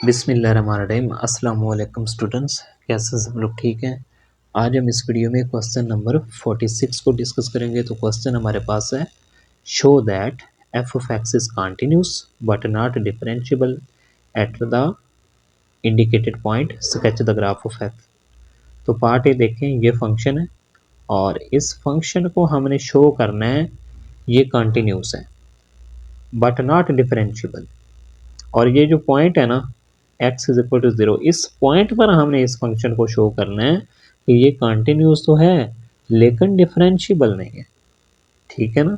बिस्मिल्लाहिर्रहमानिर्रहीम। अस्सलाम वालेकुम स्टूडेंट्स, कैसे सब लोग ठीक हैं। आज हम इस वीडियो में क्वेश्चन नंबर 46 को डिस्कस करेंगे। तो क्वेश्चन हमारे पास है, show that F of X is continuous but not differentiable at the indicated point, sketch the graph of F. तो पार्ट ए देखें, ये फंक्शन है और इस फंक्शन को हमने शो करना है, ये कॉन्टिन्यूस है बट नॉट डिफरेंशिएबल। और ये जो पॉइंट है ना x इज इक्वल टू 0, इस पॉइंट पर हमने इस फंक्शन को शो करना है कि ये कंटिन्यूस तो है लेकिन डिफरेंशिएबल नहीं है। ठीक है ना।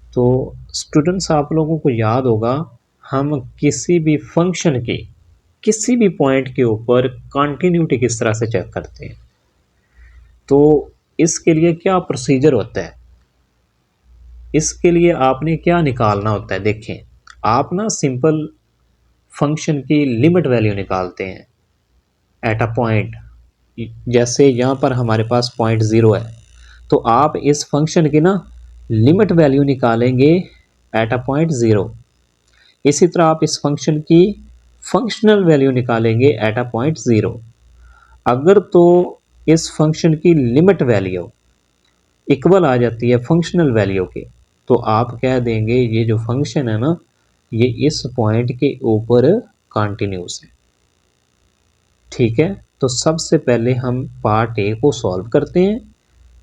तो स्टूडेंट्स, आप लोगों को याद होगा, हम किसी भी फंक्शन की किसी भी पॉइंट के ऊपर कंटिन्यूटी किस तरह से चेक करते हैं। तो इसके लिए क्या प्रोसीजर होता है, इसके लिए आपने क्या निकालना होता है। देखें, आप ना सिंपल फंक्शन की लिमिट वैल्यू निकालते हैं एट अ पॉइंट। जैसे यहाँ पर हमारे पास पॉइंट 0 है, तो आप इस फंक्शन की ना लिमिट वैल्यू निकालेंगे एट अ पॉइंट 0। इसी तरह आप इस फंक्शन की फंक्शनल वैल्यू निकालेंगे एट अ पॉइंट 0। अगर तो इस फंक्शन की लिमिट वैल्यू इक्वल आ जाती है फंक्शनल वैल्यू के, तो आप कह देंगे ये जो फंक्शन है ना, ये इस पॉइंट के ऊपर कॉन्टिन्यूस है। ठीक है। तो सबसे पहले हम पार्ट ए को सॉल्व करते हैं,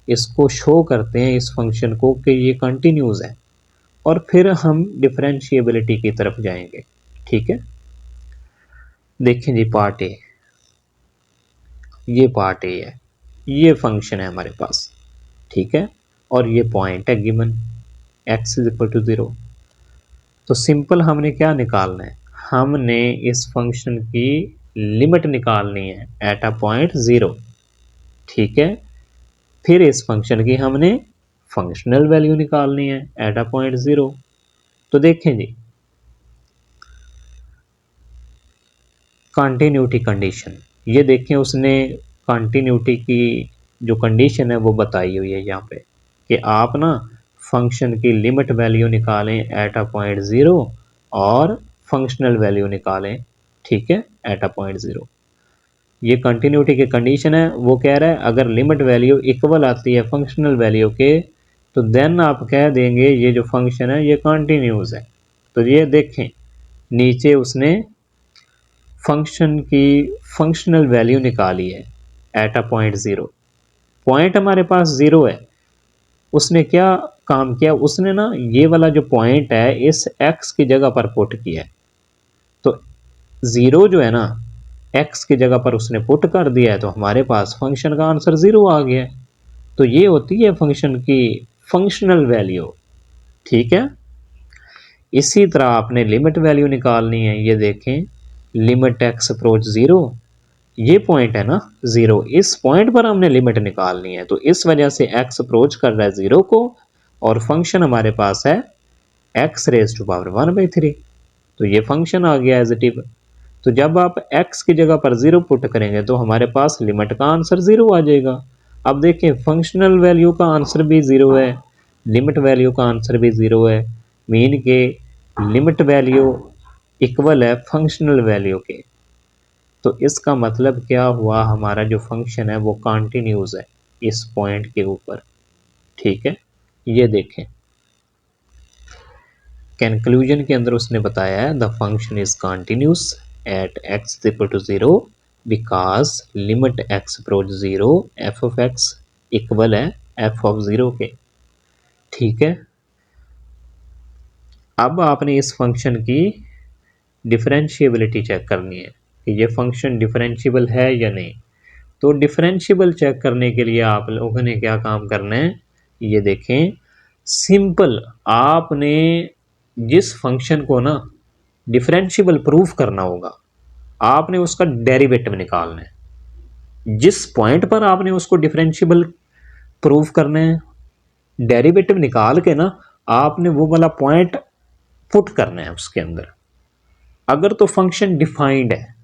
इसको शो करते हैं इस फंक्शन को कि ये कंटिन्यूस है, और फिर हम डिफरेंशिएबिलिटी की तरफ जाएंगे। ठीक है। देखें जी, पार्ट ए, ये पार्ट ए है, ये फंक्शन है हमारे पास। ठीक है। और ये पॉइंट है given x is equal to 0। तो सिंपल हमने क्या निकालना है, हमने इस फंक्शन की लिमिट निकालनी है एट अ पॉइंट 0। ठीक है। फिर इस फंक्शन की हमने फंक्शनल वैल्यू निकालनी है एट अ पॉइंट 0। तो देखें जी, कंटिन्यूटी कंडीशन, ये देखें उसने कंटिन्यूटी की जो कंडीशन है वो बताई हुई है यहाँ पे कि आप ना फंक्शन की लिमिट वैल्यू निकालें एट अ पॉइंट 0 और फंक्शनल वैल्यू निकालें, ठीक है, एट अ पॉइंट 0। ये कंटिन्यूटी की कंडीशन है। वो कह रहा है अगर लिमिट वैल्यू इक्वल आती है फंक्शनल वैल्यू के, तो देन आप कह देंगे ये जो फंक्शन है ये कंटिन्यूस है। तो ये देखें, नीचे उसने फंक्शन की फंक्शनल वैल्यू निकाली है एट अ पॉइंट 0। पॉइंट हमारे पास 0 है। उसने क्या काम किया, उसने ना ये वाला जो पॉइंट है इस x की जगह पर पुट किया है। तो 0 जो है ना x की जगह पर उसने पुट कर दिया है, तो हमारे पास फंक्शन का आंसर 0 आ गया है। तो ये होती है फंक्शन की फंक्शनल वैल्यू। ठीक है। इसी तरह आपने लिमिट वैल्यू निकालनी है। ये देखें, लिमिट x अप्रोच 0, ये पॉइंट है ना 0, इस पॉइंट पर हमने लिमिट निकालनी है। तो इस वजह से x अप्रोच कर रहा है 0 को, और फंक्शन हमारे पास है x रेज टू पावर 1/3। तो ये फंक्शन आ गया एज इट इज। तो जब आप x की जगह पर 0 पुट करेंगे तो हमारे पास लिमिट का आंसर 0 आ जाएगा। अब देखें, फंक्शनल वैल्यू का आंसर भी 0 है, लिमिट वैल्यू का आंसर भी 0 है, मीन के लिमिट वैल्यू इक्वल है फंक्शनल वैल्यू के। तो इसका मतलब क्या हुआ, हमारा जो फंक्शन है वो कंटिन्यूस है इस पॉइंट के ऊपर। ठीक है। ये देखें, कंक्लूजन के अंदर उसने बताया है the function is continuous at x equal to 0 because limit x approach 0 f of x equal है f ऑफ 0 के। ठीक है। अब आपने इस फंक्शन की डिफरेंशिएबिलिटी चेक करनी है कि ये फंक्शन डिफरेंशिएबल है या नहीं। तो डिफरेंशिएबल चेक करने के लिए आप लोगों ने क्या काम करना है, ये देखें, सिंपल आपने जिस फंक्शन को ना डिफरेंशिएबल प्रूफ करना होगा, आपने उसका डेरिवेटिव निकालना है। जिस पॉइंट पर आपने उसको डिफरेंशिएबल प्रूफ करना है, डेरिवेटिव निकाल के ना आपने वो वाला पॉइंट पुट करना है उसके अंदर। अगर तो फंक्शन डिफाइंड है,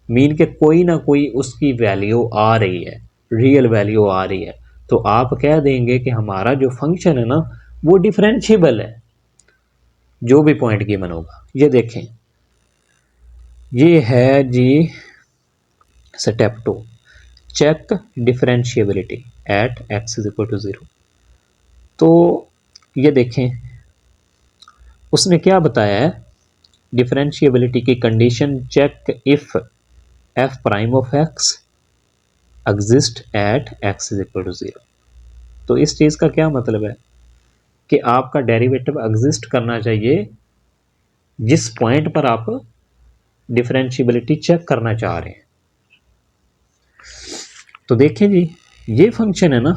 मीन के कोई ना कोई उसकी वैल्यू आ रही है, रियल वैल्यू आ रही है, तो आप कह देंगे कि हमारा जो फंक्शन है ना वो डिफरेंशिएबल है, जो भी पॉइंट गिवन होगा। ये देखें, ये है जी step 2, check differentiability at x is equal to 0। तो ये देखें उसने क्या बताया है, डिफरेंशिएबिलिटी की condition check if f prime of x exist at x is equal to 0। तो इस चीज़ का क्या मतलब है कि आपका डेरिवेटिव एग्जिस्ट करना चाहिए जिस पॉइंट पर आप डिफरेंशिएबिलिटी चेक करना चाह रहे हैं। तो देखें जी, ये फंक्शन है ना,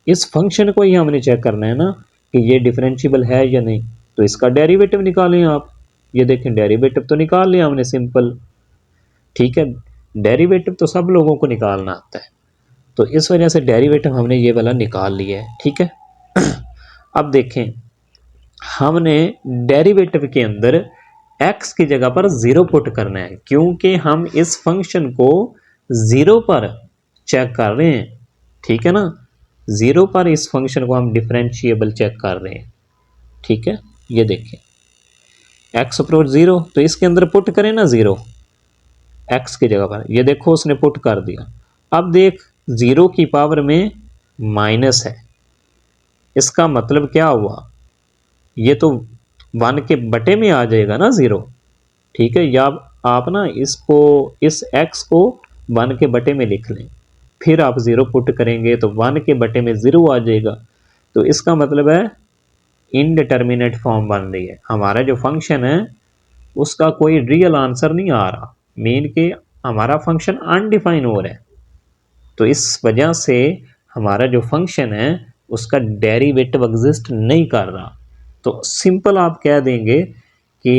इस फंक्शन को ही हमने चेक करना है ना कि ये डिफरेंशिएबल है या नहीं। तो इसका डेरिवेटिव निकालें आप। ये देखें डेरिवेटिव तो निकाल लिया हमने सिंपल, ठीक है। डेरिवेटिव तो सब लोगों को निकालना आता है, तो इस वजह से डेरिवेटिव हमने ये वाला निकाल लिया है, ठीक है। अब देखें हमने डेरिवेटिव के अंदर x की जगह पर 0 पुट करना है, क्योंकि हम इस फंक्शन को 0 पर चेक कर रहे हैं, ठीक है ना। 0 पर इस फंक्शन को हम डिफरेंशिएबल चेक कर रहे हैं, ठीक है। ये देखें x अप्रोच 0, तो इसके अंदर पुट करें ना 0 x की जगह पर। ये देखो उसने पुट कर दिया। अब देख 0 की पावर में माइनस है, इसका मतलब क्या हुआ, ये तो 1 के बटे में आ जाएगा ना 0, ठीक है। या आप ना इसको, इस x को 1 के बटे में लिख लें, फिर आप 0 पुट करेंगे तो 1 के बटे में 0 आ जाएगा। तो इसका मतलब है इनडिटर्मिनेट फॉर्म बन रही है। हमारा जो फंक्शन है उसका कोई रियल आंसर नहीं आ रहा, मीन के हमारा फंक्शन अनडिफाइन हो रहा है। तो इस वजह से हमारा जो फंक्शन है उसका डेरिवेटिव एग्जिस्ट नहीं कर रहा। तो सिंपल आप कह देंगे कि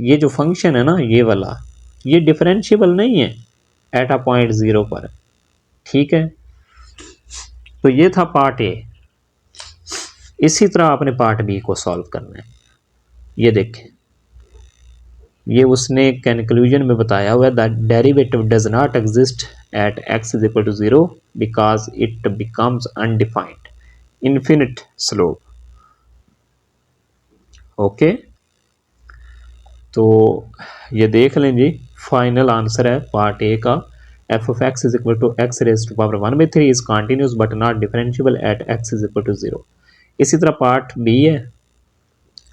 ये जो फंक्शन है ना, ये वाला, ये डिफरेंशिएबल नहीं है एट अ पॉइंट 0 पर, ठीक है। तो ये था पार्ट ए। इसी तरह आपने पार्ट बी को सॉल्व करना है। ये देखें, ये उसने कंक्लूजन में बताया हुआ है that derivative does not exist at x is equal to 0 because it becomes undefined infinite slope. Okay, तो ये देख लें जी, फाइनल आंसर है पार्ट ए का, F of X is equal to X raise to power 1/3 is continuous but not differentiable at X is equal to 0। इसी तरह part B है,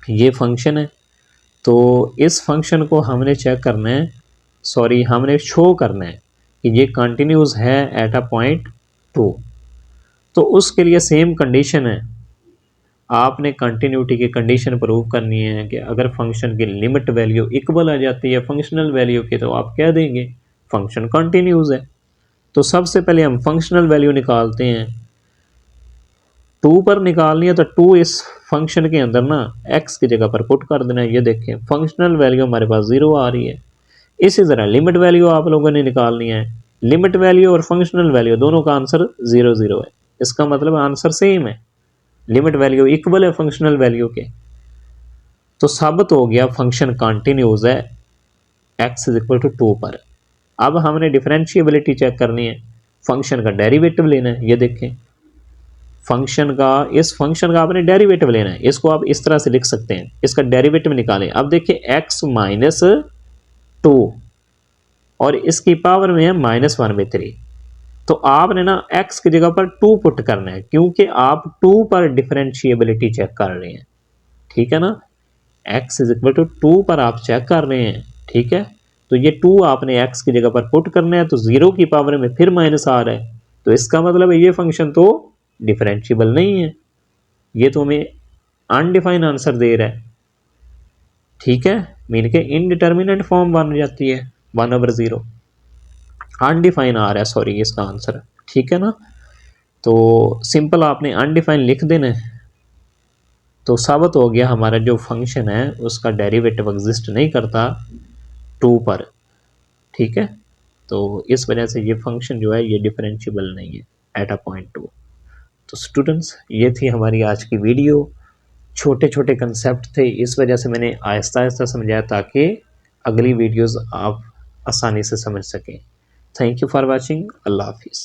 ये फंक्शन है, तो इस फंक्शन को हमने चेक करना है, सॉरी हमने शो करना है कि ये कंटिन्यूस है एट अ पॉइंट 2। तो उसके लिए सेम कंडीशन है, आपने कंटिन्यूटी की कंडीशन प्रूव करनी है कि अगर फंक्शन की लिमिट वैल्यू इक्वल आ जाती है फंक्शनल वैल्यू की, तो आप कह देंगे फंक्शन कंटिन्यूस है। तो सबसे पहले हम फंक्शनल वैल्यू निकालते हैं। 2 पर निकालनी है तो 2 इस फंक्शन के अंदर ना x की जगह पर पुट कर देना है। ये देखें फंक्शनल वैल्यू हमारे पास 0 आ रही है। इसी तरह लिमिट वैल्यू आप लोगों ने निकालनी है। लिमिट वैल्यू और फंक्शनल वैल्यू दोनों का आंसर 0 0 है, इसका मतलब आंसर सेम है, लिमिट वैल्यू इक्वल है फंक्शनल वैल्यू के। तो साबित हो गया फंक्शन कंटिन्यूस है x इज इक्वल टू 2 पर। अब हमने डिफरेंशिएबिलिटी चेक करनी है, फंक्शन का डेरिवेटिव लेना है। ये देखें फंक्शन का, इस फंक्शन का आपने डेरिवेटिव लेना है, इसको आप इस तरह से लिख सकते हैं, इसका डेरिवेटिव निकालें। अब देखिए x माइनस 2 और इसकी पावर में है -1/3। तो आपने ना x की जगह पर 2 पुट करना है, क्योंकि आप 2 पर डिफरेंशिएबिलिटी चेक कर रहे हैं, ठीक है ना। x इज इक्वल टू 2 पर आप चेक कर रहे हैं, ठीक है। तो ये 2 आपने x की जगह पर पुट करना है, तो 0 की पावर में फिर माइनस आ रहा है, तो इसका मतलब है ये फंक्शन तो डिफरेंशिएबल नहीं है, ये तो हमें अनडिफाइंड आंसर दे रहा है, ठीक है। मीन के इनडिटर्मिनेट फॉर्म बन जाती है 1/0, अनडिफाइन आ रहा है सॉरी इसका आंसर, ठीक है ना। तो सिंपल आपने अनडिफाइन लिख देना है, तो साबित हो गया हमारा जो फंक्शन है उसका डेरिवेटिव एग्जिस्ट नहीं करता 2 पर, ठीक है। तो इस वजह से ये फंक्शन जो है ये डिफरेंशिएबल नहीं है एट अ पॉइंट 2। तो स्टूडेंट्स ये थी हमारी आज की वीडियो, छोटे छोटे कंसेप्ट थे, इस वजह से मैंने आहिस्ता आहिस्ता समझाया ताकि अगली वीडियोस आप आसानी से समझ सकें। थैंक यू फॉर वॉचिंग, अल्लाह हाफिज़।